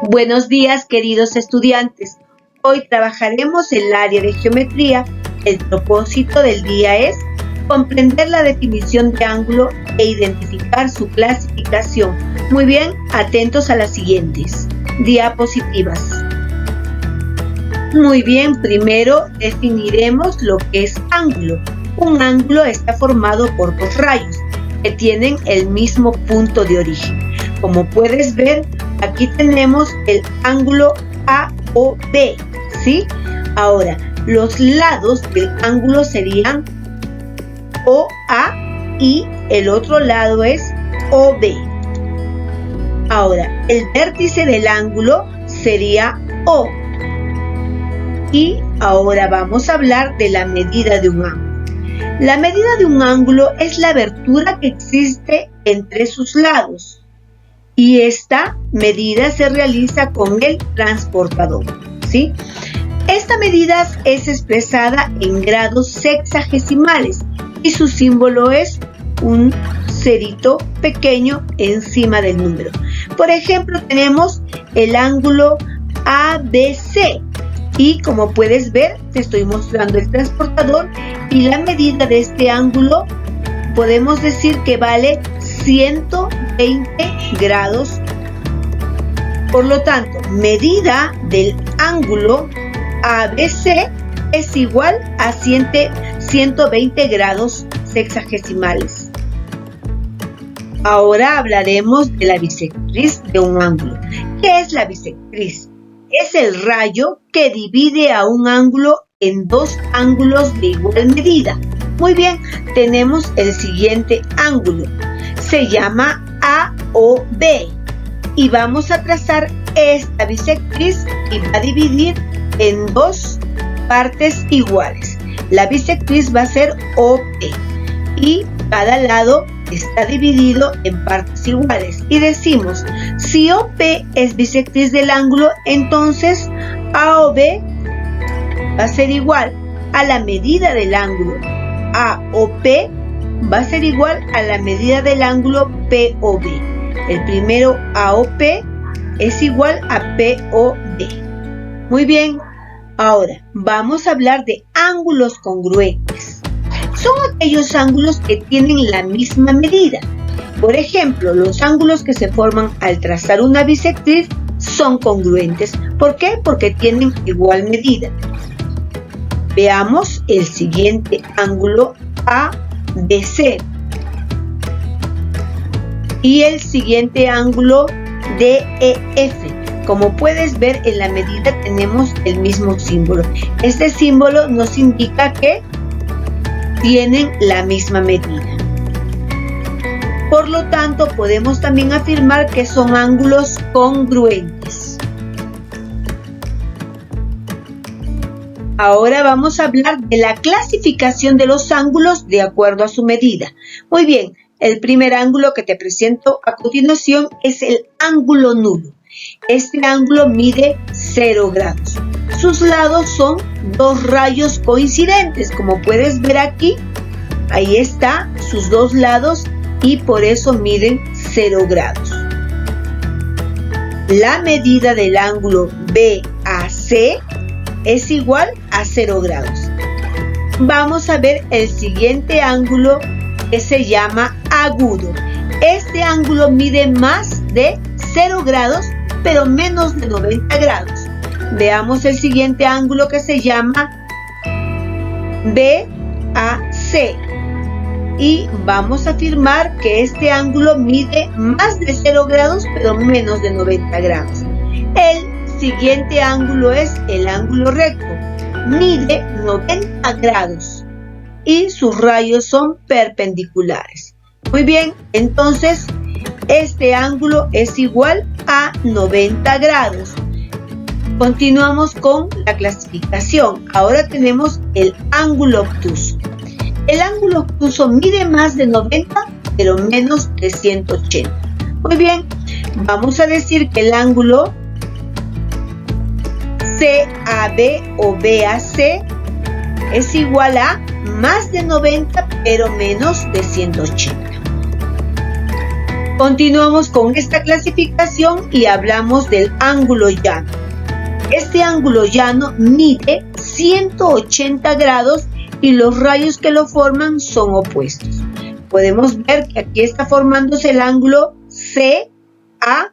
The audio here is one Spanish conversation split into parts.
Buenos días, queridos estudiantes. Hoy trabajaremos el área de geometría. El propósito del día es comprender la definición de ángulo e identificar su clasificación. Muy bien, atentos a las siguientes diapositivas. Muy bien, primero definiremos lo que es ángulo. Un ángulo está formado por dos rayos que tienen el mismo punto de origen. Como puedes ver, aquí tenemos el ángulo AOB, ¿sí? Ahora, los lados del ángulo serían OA y el otro lado es OB. Ahora, el vértice del ángulo sería O. Y ahora vamos a hablar de la medida de un ángulo. La medida de un ángulo es la abertura que existe entre sus lados. Y esta medida se realiza con el transportador, ¿sí? Esta medida es expresada en grados sexagesimales y su símbolo es un cerito pequeño encima del número. Por ejemplo, tenemos el ángulo ABC y como puedes ver, te estoy mostrando el transportador y la medida de este ángulo podemos decir que vale 120 grados. Por lo tanto, medida del ángulo ABC es igual a 120 grados sexagesimales. Ahora hablaremos de la bisectriz de un ángulo. ¿Qué es la bisectriz? Es el rayo que divide a un ángulo en dos ángulos de igual medida. Muy bien, tenemos el siguiente ángulo. Se llama AOB y vamos a trazar esta bisectriz y va a dividir en dos partes iguales. La bisectriz va a ser OP y cada lado está dividido en partes iguales. Y decimos, si OP es bisectriz del ángulo, entonces AOB va a ser igual a la medida del ángulo AOP va a ser igual a la medida del ángulo POB. El primero AOP es igual a POB. Muy bien, ahora vamos a hablar de ángulos congruentes. Son aquellos ángulos que tienen la misma medida. Por ejemplo, los ángulos que se forman al trazar una bisectriz son congruentes. ¿Por qué? Porque tienen igual medida. Veamos el siguiente ángulo ABC y el siguiente ángulo DEF. Como puedes ver, en la medida tenemos el mismo símbolo. Este símbolo nos indica que tienen la misma medida. Por lo tanto, podemos también afirmar que son ángulos congruentes. Ahora vamos a hablar de la clasificación de los ángulos de acuerdo a su medida. Muy bien, el primer ángulo que te presento a continuación es el ángulo nulo. Este ángulo mide 0 grados. Sus lados son dos rayos coincidentes, como puedes ver aquí. Ahí está, sus dos lados y por eso miden 0 grados. La medida del ángulo BAC es igual a 0 grados. Vamos a ver el siguiente ángulo que se llama agudo. Este ángulo mide más de 0 grados, pero menos de 90 grados. Veamos el siguiente ángulo que se llama BAC. Y vamos a afirmar que este ángulo mide más de 0 grados, pero menos de 90 grados. El siguiente ángulo es el ángulo recto. Mide 90 grados y sus rayos son perpendiculares. Muy bien, entonces este ángulo es igual a 90 grados. Continuamos con la clasificación. Ahora tenemos el ángulo obtuso. El ángulo obtuso mide más de 90, pero menos de 180. Muy bien, vamos a decir que el ángulo CAB o BAC es igual a más de 90, pero menos de 180. Continuamos con esta clasificación y hablamos del ángulo llano. Este ángulo llano mide 180 grados y los rayos que lo forman son opuestos. Podemos ver que aquí está formándose el ángulo CAB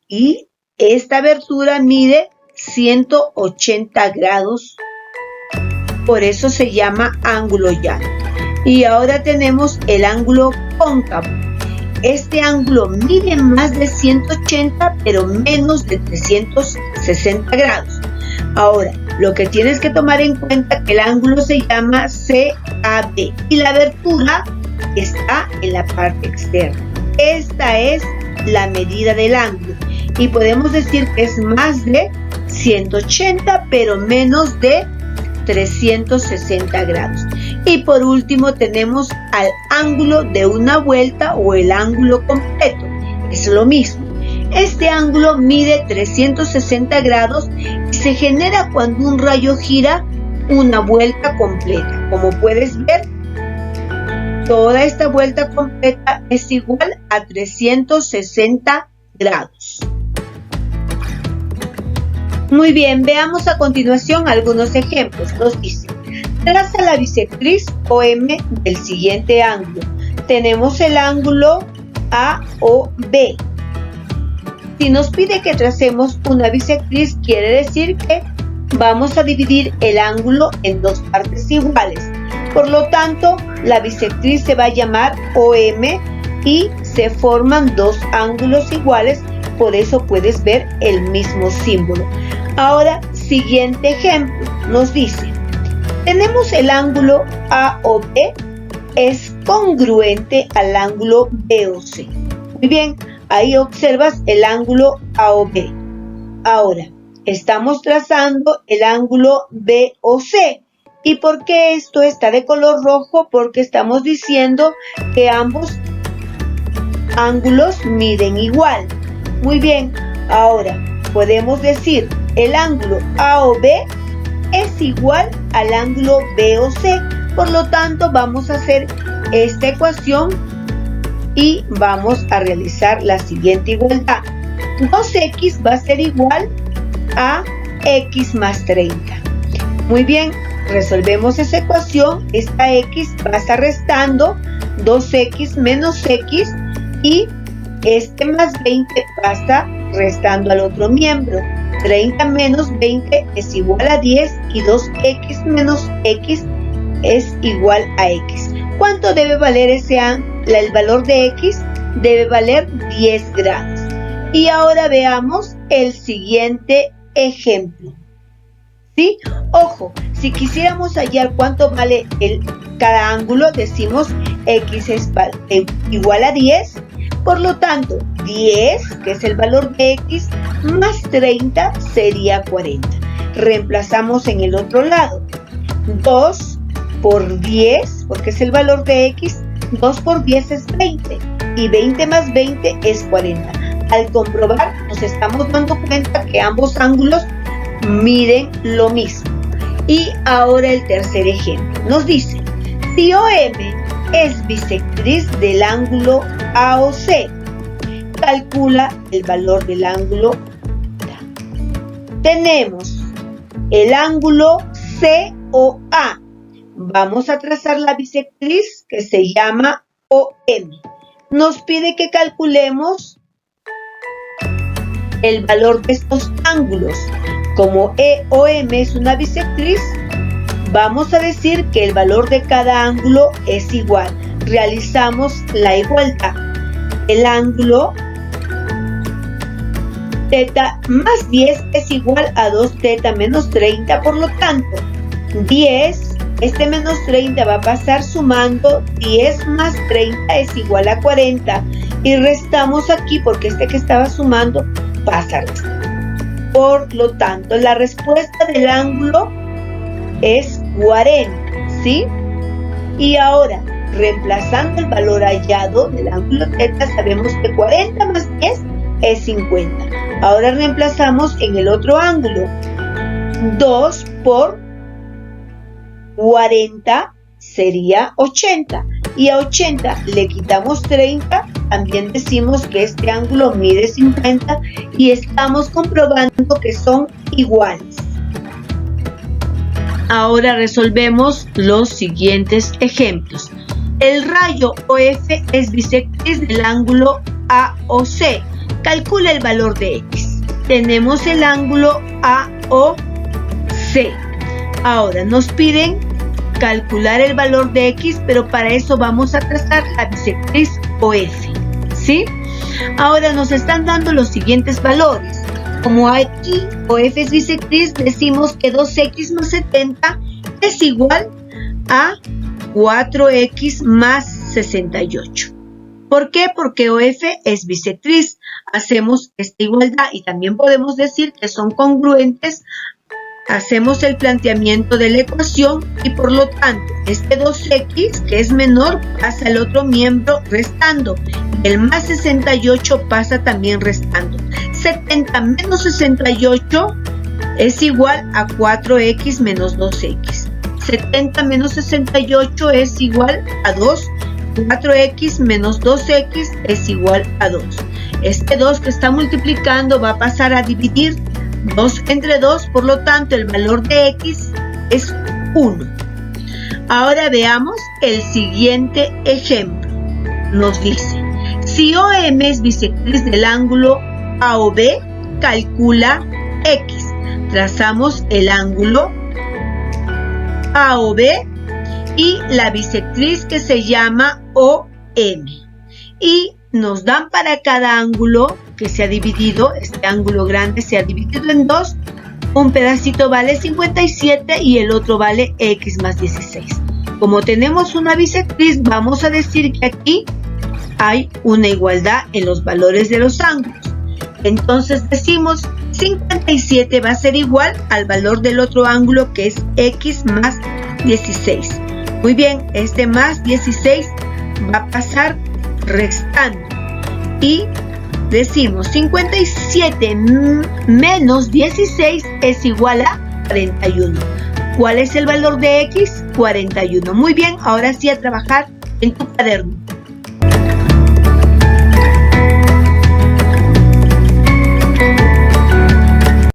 y esta abertura mide 180 grados. Por eso se llama ángulo llano. Y ahora tenemos el ángulo cóncavo. Este ángulo mide más de 180 pero menos de 360 grados. Ahora, lo que tienes que tomar en cuenta es que el ángulo se llama CAB y la abertura está en la parte externa. Esta es la medida del ángulo y podemos decir que es más de 180 pero menos de 360 grados. Y por último tenemos al ángulo de una vuelta o el ángulo completo. Es lo mismo. Este ángulo mide 360 grados y se genera cuando un rayo gira una vuelta completa. Como puedes ver, toda esta vuelta completa es igual a 360 grados. Muy bien, veamos a continuación algunos ejemplos. Nos dice, traza la bisectriz OM del siguiente ángulo. Tenemos el ángulo AOB. Si nos pide que tracemos una bisectriz, quiere decir que vamos a dividir el ángulo en dos partes iguales. Por lo tanto, la bisectriz se va a llamar OM y se forman dos ángulos iguales, por eso puedes ver el mismo símbolo. Ahora, siguiente ejemplo, nos dice, tenemos el ángulo AOB, es congruente al ángulo BOC. Muy bien, ahí observas el ángulo AOB. Ahora, estamos trazando el ángulo BOC. ¿Y por qué esto está de color rojo? Porque estamos diciendo que ambos ángulos miden igual. Muy bien, ahora podemos decir el ángulo AOB es igual al ángulo BOC. Por lo tanto, vamos a hacer esta ecuación y vamos a realizar la siguiente igualdad. 2x va a ser igual a x más 30. Muy bien, resolvemos esa ecuación. Esta x va a estar restando 2x menos x y este más 20 va a estar restando al otro miembro. 30 menos 20 es igual a 10 y 2x menos x es igual a x. ¿Cuánto debe valer el valor de x? Debe valer 10 grados. Y ahora veamos el siguiente ejemplo. ¿Sí? Ojo, si quisiéramos hallar cuánto vale cada ángulo, decimos x es igual a 10. Por lo tanto, 10, que es el valor de x, más 30 sería 40. Reemplazamos en el otro lado. 2 por 10, porque es el valor de x, 2 por 10 es 20. Y 20 más 20 es 40. Al comprobar, nos estamos dando cuenta que ambos ángulos miden lo mismo. Y ahora el tercer ejemplo. Nos dice, si OM es bisectriz del ángulo AOC, calcula el valor del ángulo. Tenemos el ángulo COA. Vamos a trazar la bisectriz que se llama OM. Nos pide que calculemos el valor de estos ángulos. Como EOM es una bisectriz, vamos a decir que el valor de cada ángulo es igual. Realizamos la igualdad. El ángulo θ más 10 es igual a 2θ menos 30. Por lo tanto, 10, este menos 30 va a pasar sumando. 10 más 30 es igual a 40. Y restamos aquí porque este que estaba sumando pasa a restar. Por lo tanto, la respuesta del ángulo es 40, ¿sí? Y ahora, reemplazando el valor hallado del ángulo θ, sabemos que 40 más 10 es 50. Ahora reemplazamos en el otro ángulo. 2 por 40 sería 80. Y a 80 le quitamos 30 también decimos que este ángulo mide 50 y estamos comprobando que son iguales. Ahora resolvemos los siguientes ejemplos. El rayo OF es bisectriz del ángulo AOC. Calcula el valor de X. Tenemos el ángulo AOC. Ahora nos piden calcular el valor de X, pero para eso vamos a trazar la bisectriz OF, ¿sí? Ahora nos están dando los siguientes valores. Como aquí OF es bisectriz, decimos que 2X más 70 es igual a 4X más 68. ¿Por qué? Porque OF es bisectriz. Hacemos esta igualdad y también podemos decir que son congruentes. Hacemos el planteamiento de la ecuación y por lo tanto este 2x que es menor pasa al otro miembro restando. El más 68 pasa también restando. 70 menos 68 es igual a 4x menos 2x. 70 menos 68 es igual a 2. 4x menos 2x es igual a 2. Este 2 que está multiplicando va a pasar a dividir 2 entre 2, por lo tanto el valor de X es 1. Ahora veamos el siguiente ejemplo. Nos dice, si OM es bisectriz del ángulo AOB, calcula X. Trazamos el ángulo AOB y la bisectriz que se llama OM. Y nos dan para cada ángulo que se ha dividido, este ángulo grande se ha dividido en dos, un pedacito vale 57 y el otro vale X más 16. Como tenemos una bisectriz, vamos a decir que aquí hay una igualdad en los valores de los ángulos. Entonces decimos 57 va a ser igual al valor del otro ángulo que es X más 16. Muy bien, este más 16 va a pasar restando y decimos 57 menos 16 es igual a 41. ¿Cuál es el valor de X? 41. Muy bien, ahora sí a trabajar en tu cuaderno.